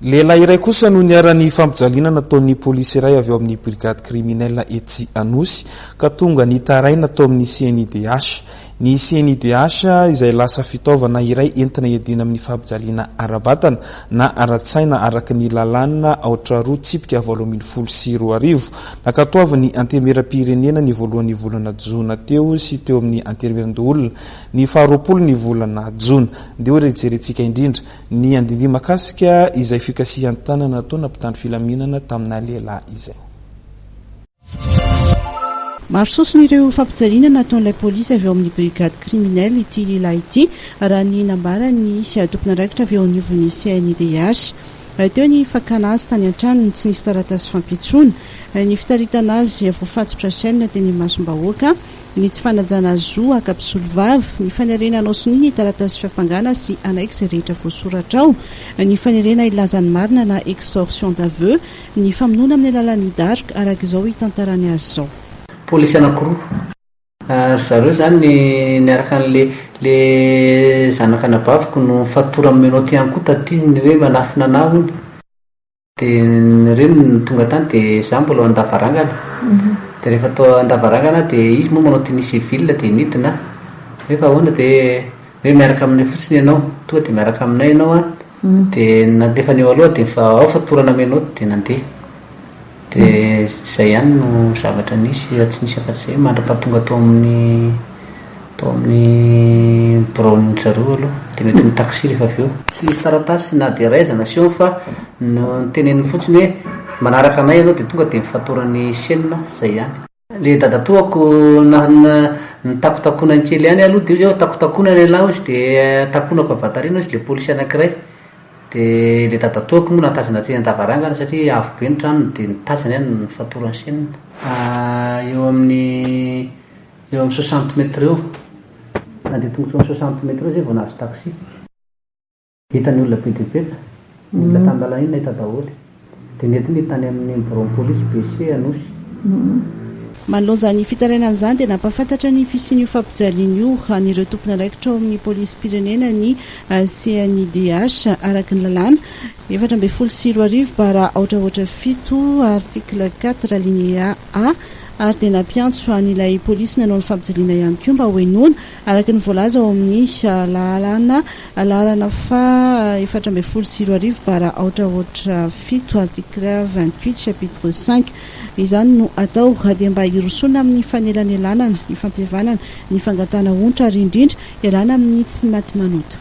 Lehilahy iray kosa no niara-ny fampijaliana nataon'ny polisy iray avy eo amin'ny brigade criminelle Etsy Anosy ka tonga nitaraina tao amin'ny CNIDH. Ny CNIDH izay lasa fitaovana iray entina iadina amin'ny fampijaliana ara-batana na ara-tsaina araka ny lalàna aotra roa tsipika 2024 nakatoavy ny antemeram-pirenena ny voalohan'ny volana Jona teo sy teo amin'ny antemeran-doolona ny faharoapolo ny volana Jona. Deo rejerentsika indrindra ny andindy makasika izay fikasihan tanana nataona mpitandro filaminana tamina lehilahy izay. Marsoson'ireo fampijaliana nataon'ilay polisy avy eo amin'ny brigade criminelle ity lehilahy ity raha ny nambarany tompon'andraikitra avy eo anivon'ny CNIDH. Teo ny fakana azy tany an-tranony tsy nisy taratasy fampitsoana, ny fitaritana azy voafatotra chaîne teny Masombahoaka, ny tsy fanajana zo akapsolo vavy, ny fanerena anao sony ny taratasy fiampangana sy annexe rehetra voasoratra ao, ny fanerena ilazany marina na extorsion d'aveu, ny famonoana amin'ny alalan'ny daroka araka izao hitantarany azy zao. Polisy anankiroa zareo zany niaraka le zanaka anabaviko no fatora amin'ny menoty ihany koa taty ny hoe manafina anahony dia reny tonga tany dia za mbola andavarangana dia rehefa tao andavarangana dia izy moa manao tenue civile dia nidina rehefa ahoana dia hoe miaraka aminay fotsiny ianao tonga dia miaraka aminay ianao dia nandefa ny eo aloha dia fa ao fatorana menoty dia nandeha dia izay ihany no zavatra nisy tsy nisy afa-tsy zay mandra-pahatonga tao amin'ny braony zareo aloha dia mety ny taxi rehefa avy eo tsy nisy taratasy na dia raizana sy eo fa no teneniny fotsiny hoe manaraka anay ianao dia tonga dia mifatorany chaîne izay ihany. Le dadatoako nitakotakona ny kely ihany aloha dia izy takotakona ny alahy izy dia takonako avatarina izy le polisy anankiray dia le dadatoako moa natazana aty andavarangana satria avo be ny tranony dia nitazana ihany ny fatorany chaîne. Eo amin'ny 60 mètres eo nandeha tongotra amin'ny 60 mètres eo zay vao nahazo taxi hitan'ny olona be dia be ny olona tamin'ny lalana iny nahita daholo dia nentiny tany amin'ny bureau polisy BC Anosy. Manoloza ny fitarainan'izany dia nampafantatra ny fisian'io fampijalian'io an'ireo tompon'andraikitra ao amin'ny polisy pirenena ny CNIDH araka ny lalàna 7/24/7 article 4 alinéa A ary dia nampiantso an'ilay polisy nanao ny fampijaliana ihany koa mba hoenoana araka ny voalaza ao amin'ny lalàna fa 7/24/7 article 28 chapitre 5 izany no atao dia mba hirosona amin'ny fanelana elanana ny fampihavanana ny fangatana ontra ary indrindra elana amin'ny tsy maty manota.